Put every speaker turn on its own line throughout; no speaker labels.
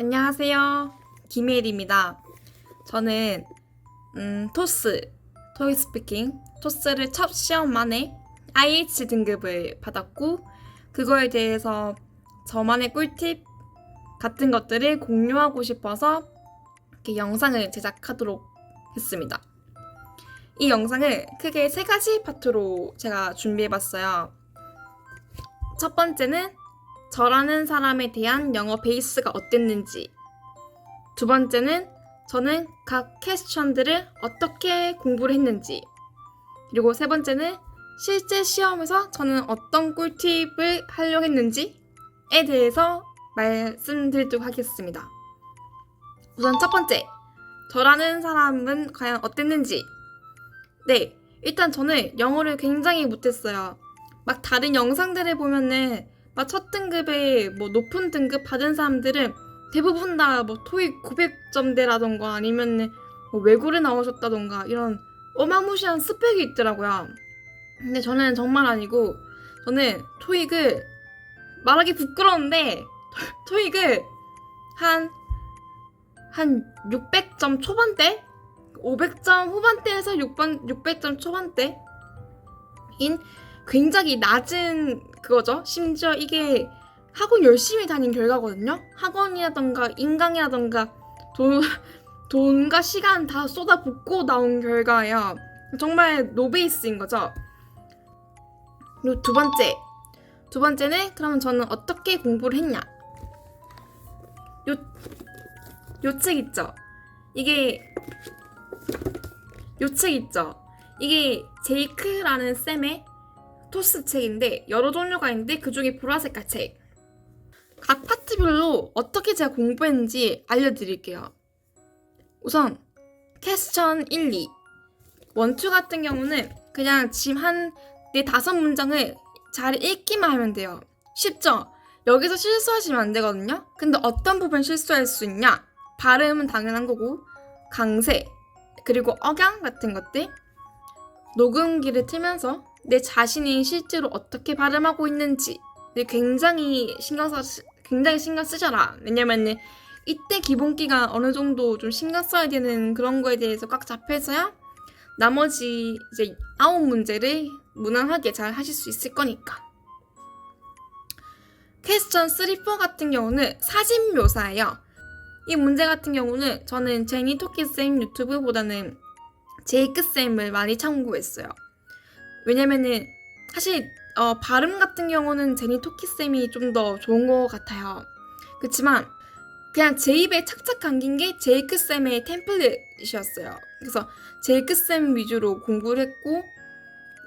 안녕하세요. 김혜일입니다. 저는 토이 스피킹 토스를 첫 시험 만에 IH 등급을 받았고 그거에 대해서 저만의 꿀팁 같은 것들을 공유하고 싶어서 이렇게 영상을 제작하도록 했습니다. 이 영상을 크게 3가지 파트로 제가 준비해봤어요. 첫 번째는 저라는 사람에 대한 영어 베이스가 어땠는지, 두 번째는 저는 각 퀘스천들을 어떻게 공부를 했는지, 그리고 세 번째는 실제 시험에서 저는 어떤 꿀팁을 활용했는지에 대해서 말씀드리도록 하겠습니다. 우선 첫 번째, 저라는 사람은 과연 어땠는지. 네, 일단 저는 영어를 굉장히 못했어요. 막 다른 영상들을 보면은 막 첫 등급에 높은 등급 받은 사람들은 대부분 다 토익 900점대라던가 아니면 외고를 나오셨다던가 이런 어마무시한 스펙이 있더라고요. 근데 저는 정말 아니고 저는 토익을 말하기 부끄러운데 토익을 한 600점 초반대? 500점 후반대에서 600점 초반대인 굉장히 낮은 그거죠. 심지어 이게 학원 열심히 다닌 결과거든요. 학원이라던가 인강이라던가 돈과 시간 다 쏟아붓고 나온 결과예요. 정말 노베이스인 거죠. 그리고 두 번째는 그러면 저는 어떻게 공부를 했냐. 요 책 있죠. 요 책 있죠. 이게 제이크라는 쌤의 토스 책인데 여러 종류가 있는데 그 중에 보라색깔 책. 각 파트별로 어떻게 제가 공부했는지 알려드릴게요. 우선 퀘스천 1, 2 1, 2 같은 경우는 그냥 지금 한 4-5문장을 잘 읽기만 하면 돼요. 쉽죠? 여기서 실수하시면 안 되거든요. 근데 어떤 부분 실수할 수 있냐? 발음은 당연한 거고 강세 그리고 억양 같은 것들 녹음기를 틀면서 내 자신이 실제로 어떻게 발음하고 있는지 굉장히 신경 쓰셔라. 왜냐면 이때 기본기가 어느 정도 좀 신경 써야 되는 그런 거에 대해서 꽉 잡혀서야 나머지 이제 9문제를 무난하게 잘 하실 수 있을 거니까. 퀘스천 3, 4 같은 경우는 사진 묘사예요. 이 문제 같은 경우는 저는 제니 토끼쌤 유튜브보다는 제이크쌤을 많이 참고했어요. 왜냐면은 사실 발음 같은 경우는 제니 토끼쌤이 좀 더 좋은 것 같아요. 그렇지만 그냥 제 입에 착착 감긴 게 제이크쌤의 템플릿이었어요. 그래서 제이크쌤 위주로 공부를 했고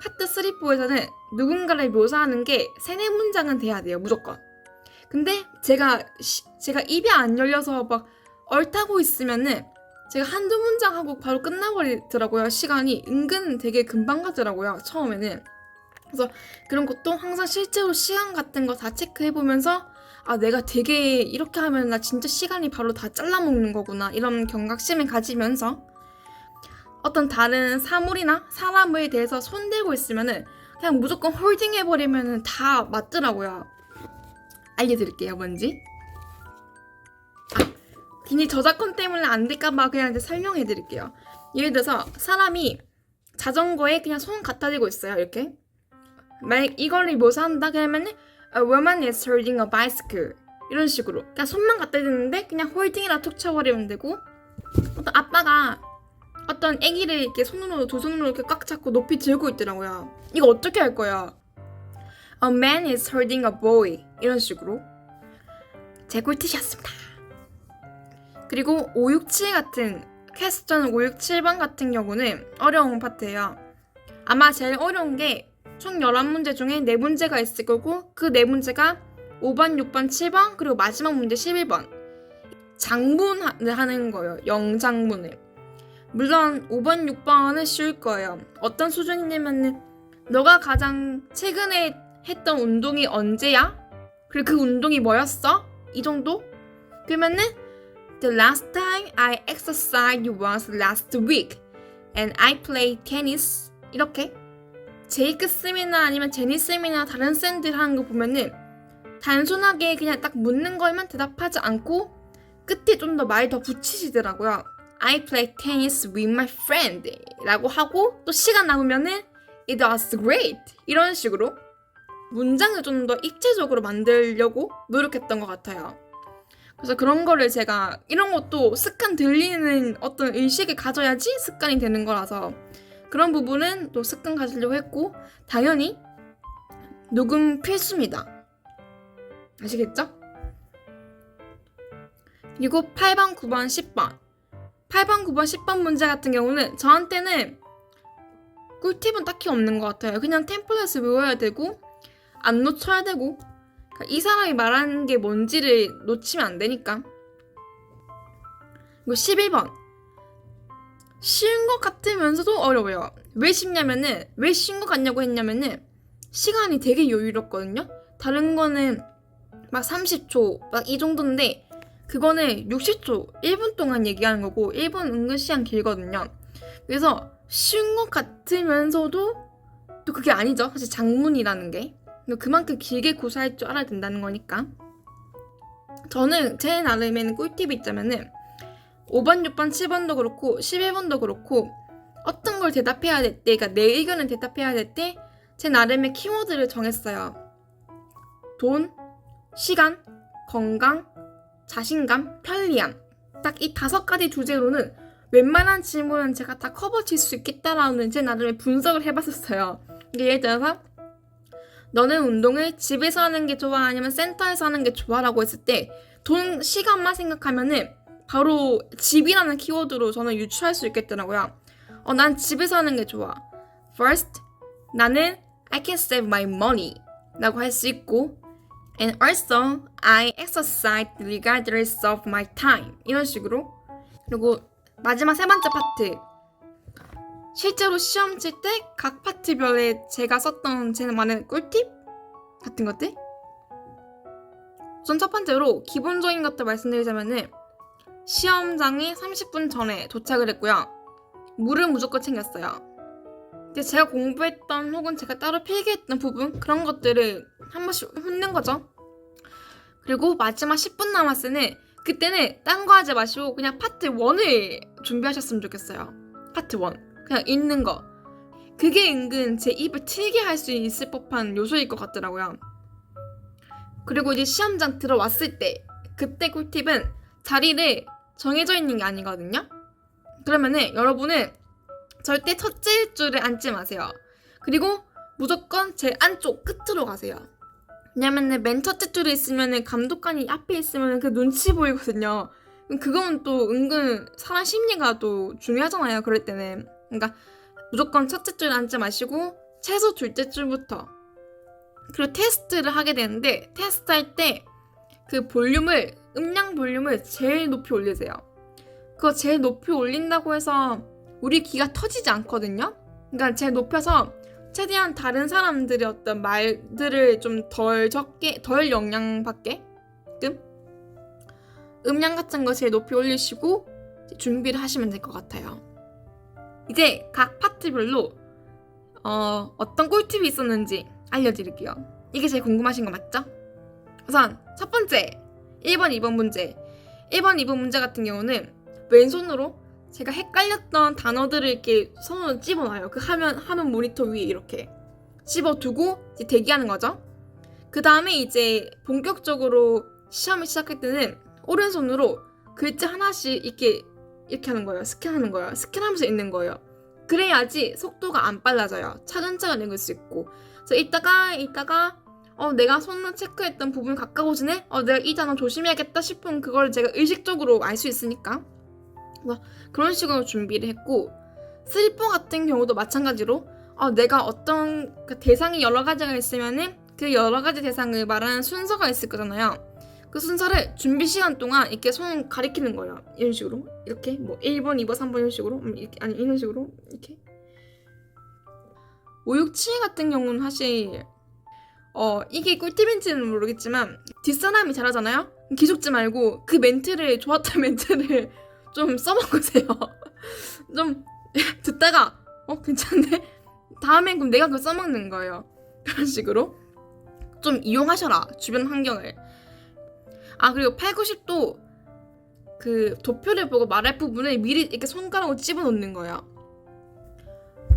파트 3, 4에서는 누군가를 묘사하는 게 3-4문장은 돼야 돼요. 무조건. 근데 제가 입이 안 열려서 막 얼타고 있으면은 제가 1-2문장 하고 바로 끝나버리더라고요. 시간이 은근 되게 금방 가더라고요. 처음에는. 그래서 그런 것도 항상 실제로 시간 같은 거 다 체크해보면서 내가 되게 이렇게 하면 나 진짜 시간이 바로 다 잘라먹는 거구나 이런 경각심을 가지면서 어떤 다른 사물이나 사람에 대해서 손대고 있으면은 그냥 무조건 홀딩 해버리면은 다 맞더라고요. 알려드릴게요. 뭔지. 괜히 저작권 때문에 안 될까봐 그냥 이제 설명해드릴게요. 예를 들어서 사람이 자전거에 그냥 손 갖다 대고 있어요. 이렇게. 만약 이걸 묘사한다 그러면은 A woman is holding a bicycle 이런 식으로 그냥 손만 갖다 대는데 그냥 홀딩이라 툭 쳐버리면 되고 어떤 아빠가 어떤 아기를 이렇게 두 손으로 이렇게 꽉 잡고 높이 들고 있더라고요. 이거 어떻게 할 거야? A man is holding a boy 이런 식으로 제 꿀팁이었습니다. 그리고 5, 6, 7 같은 퀘스천 5, 6, 7번 같은 경우는 어려운 파트예요. 아마 제일 어려운 게 총 11문제 중에 4문제가 있을 거고 그 4문제가 5번, 6번, 7번 그리고 마지막 문제 11번 장문을 하는 거예요. 영장문을. 물론 5번, 6번은 쉬울 거예요. 어떤 수준이냐면 너가 가장 최근에 했던 운동이 언제야? 그리고 그 운동이 뭐였어? 이 정도? 그러면은 The last time I exercised was last week and I played tennis 이렇게 제이크 쌤이나 아니면 제니 쌤이나 다른 쌤들 하는 거 보면은 단순하게 그냥 딱 묻는 거에만 대답하지 않고 끝에 좀 더 말 더 붙이시더라고요. I play tennis with my friend 라고 하고 또 시간 남으면은 It was great 이런 식으로 문장을 좀 더 입체적으로 만들려고 노력했던 것 같아요. 그래서 그런 거를 제가 이런 것도 습관 들리는 어떤 의식을 가져야지 습관이 되는 거라서 그런 부분은 또 습관 가지려고 했고 당연히 녹음 필수입니다. 아시겠죠? 그리고 8번, 9번, 10번 8번, 9번, 10번 문제 같은 경우는 저한테는 꿀팁은 딱히 없는 것 같아요. 그냥 템플릿을 외워야 되고 안 놓쳐야 되고 그러니까 이 사람이 말하는 게 뭔지를 놓치면 안 되니까. 그리고 11번 쉬운 것 같으면서도 어려워요. 왜 쉽냐면은 왜 쉬운 것 같냐고 했냐면은 시간이 되게 여유롭거든요. 다른 거는 막 30초 막 이 정도인데 그거는 60초 1분 동안 얘기하는 거고 1분 은근 시간 길거든요. 그래서 쉬운 것 같으면서도 또 그게 아니죠. 사실 작문이라는 게 그만큼 길게 구사할 줄 알아야 된다는 거니까. 저는 제 나름에는 꿀팁이 있자면은 5번, 6번, 7번도 그렇고 11번도 그렇고 어떤 걸 대답해야 될 때, 그러니까 내 의견을 대답해야 될 때 제 나름의 키워드를 정했어요. 돈, 시간, 건강, 자신감, 편리함. 딱 이 5가지 주제로는 웬만한 질문은 제가 다 커버칠 수 있겠다라는 제 나름의 분석을 해봤었어요. 예를 들어서 너는 운동을 집에서 하는 게 좋아 아니면 센터에서 하는 게 좋아 라고 했을 때 돈, 시간만 생각하면은 바로 집이라는 키워드로 저는 유추할 수 있겠더라고요. 난 집에서 하는 게 좋아. First, 나는 I can save my money 라고 할 수 있고 And also, I exercise regardless of my time 이런 식으로. 그리고 마지막 3번째 파트 실제로 시험 칠 때 각 파트별에 제가 썼던 제 나름의 꿀팁 같은 것들. 우선 첫 번째로 기본적인 것들 말씀드리자면은 시험장에 30분 전에 도착을 했고요. 물은 무조건 챙겼어요. 근데 제가 공부했던 혹은 제가 따로 필기했던 부분 그런 것들을 한 번씩 훑는 거죠. 그리고 마지막 10분 남았으니 그때는 딴 거 하지 마시고 그냥 파트 1을 준비하셨으면 좋겠어요. 파트 1 그냥 읽는 거. 그게 은근 제 입을 트이게 할 수 있을 법한 요소일 것 같더라고요. 그리고 이제 시험장 들어왔을 때 그때 꿀팁은 자리를 정해져 있는 게 아니거든요. 그러면은 여러분은 절대 첫째 줄에 앉지 마세요. 그리고 무조건 제일 안쪽 끝으로 가세요. 왜냐면은 맨 첫째 줄에 있으면은 감독관이 앞에 있으면은 그 눈치 보이거든요. 그건 또 은근 사람 심리가 또 중요하잖아요. 그럴 때는. 그러니까 무조건 첫째 줄에 앉지 마시고 최소 둘째 줄부터. 그리고 테스트를 하게 되는데 테스트할 때 그 볼륨을 음량 볼륨을 제일 높이 올리세요. 그거 제일 높이 올린다고 해서 우리 귀가 터지지 않거든요. 그러니까 제일 높여서 최대한 다른 사람들의 어떤 말들을 좀 덜 적게 덜 영향받게끔 음량 같은 거 제일 높이 올리시고 준비를 하시면 될 것 같아요. 이제 각 파트별로 어떤 꿀팁이 있었는지 알려드릴게요. 이게 제일 궁금하신 거 맞죠? 우선 첫 번째 1번, 2번 문제 1번, 2번 문제 같은 경우는 왼손으로 제가 헷갈렸던 단어들을 이렇게 손으로 집어놔요. 그 화면 모니터 위에 이렇게 집어두고 이제 대기하는 거죠. 그 다음에 이제 본격적으로 시험을 시작할 때는 오른손으로 글자 하나씩 이렇게 하는 거예요. 스캔하는 거예요. 스캔하면서 읽는 거예요. 그래야지 속도가 안 빨라져요. 차근차근 읽을 수 있고. 그래서 이따가 내가 손으로 체크했던 부분 가까워지네? 내가 이 단어 조심해야겠다 싶은 그걸 제가 의식적으로 알 수 있으니까. 그런 식으로 준비를 했고, 슬리퍼 같은 경우도 마찬가지로 내가 어떤 대상이 여러 가지가 있으면은 그 여러 가지 대상을 말하는 순서가 있을 거잖아요. 그 순서를 준비 시간 동안 이렇게 손 가리키는 거예요. 이런 식으로. 이렇게 뭐 1번, 2번, 3번 이런 식으로. 이렇게, 아니 이런 식으로. 이렇게. 5, 6, 7 같은 경우는 사실 이게 꿀팁인지는 모르겠지만 뒷사람이 잘하잖아요? 기죽지 말고 그 멘트를 좋았던 멘트를 좀 써먹으세요. 좀 듣다가 괜찮네? 다음엔 그럼 내가 그걸 써먹는 거예요. 그런 식으로 좀 이용하셔라. 주변 환경을. 그리고 8, 90도 그 도표를 보고 말할 부분을 미리 이렇게 손가락으로 집어넣는 거예요.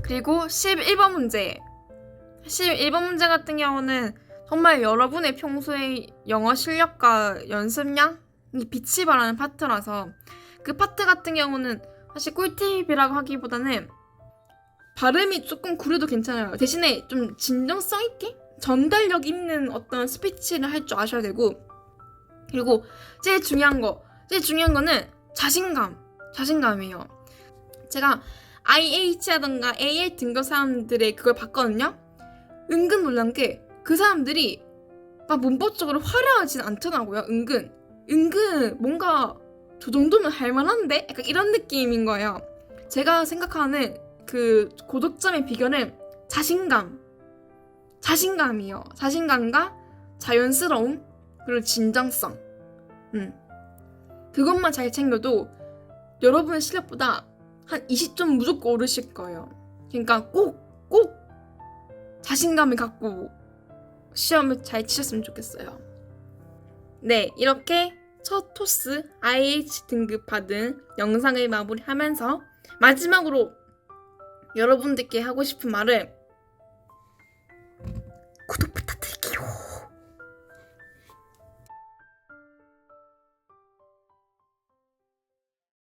그리고 11번 문제. 11번 문제 같은 경우는 정말 여러분의 평소의 영어 실력과 연습량이 빛이 발하는 파트라서 그 파트 같은 경우는 사실 꿀팁이라고 하기보다는 발음이 조금 구려도 괜찮아요. 대신에 좀 진정성 있게 전달력 있는 어떤 스피치를 할 줄 아셔야 되고, 그리고 제일 중요한 거는 자신감이에요. 제가 IH라던가 AL 등급 사람들의 그걸 봤거든요. 은근 놀란 게 그 사람들이 막 문법적으로 화려하진 않더라고요. 은근 뭔가 저 정도면 할만한데? 약간 이런 느낌인 거예요. 제가 생각하는 그 고득점의 비결은 자신감이에요. 자신감과 자연스러움, 그리고 진정성. 그것만 잘 챙겨도 여러분의 실력보다 한 20점 무조건 오르실 거예요. 그러니까 꼭 자신감을 갖고 시험을 잘 치셨으면 좋겠어요. 네, 이렇게 첫 토스 IH 등급 받은 영상을 마무리하면서 마지막으로 여러분들께 하고 싶은 말은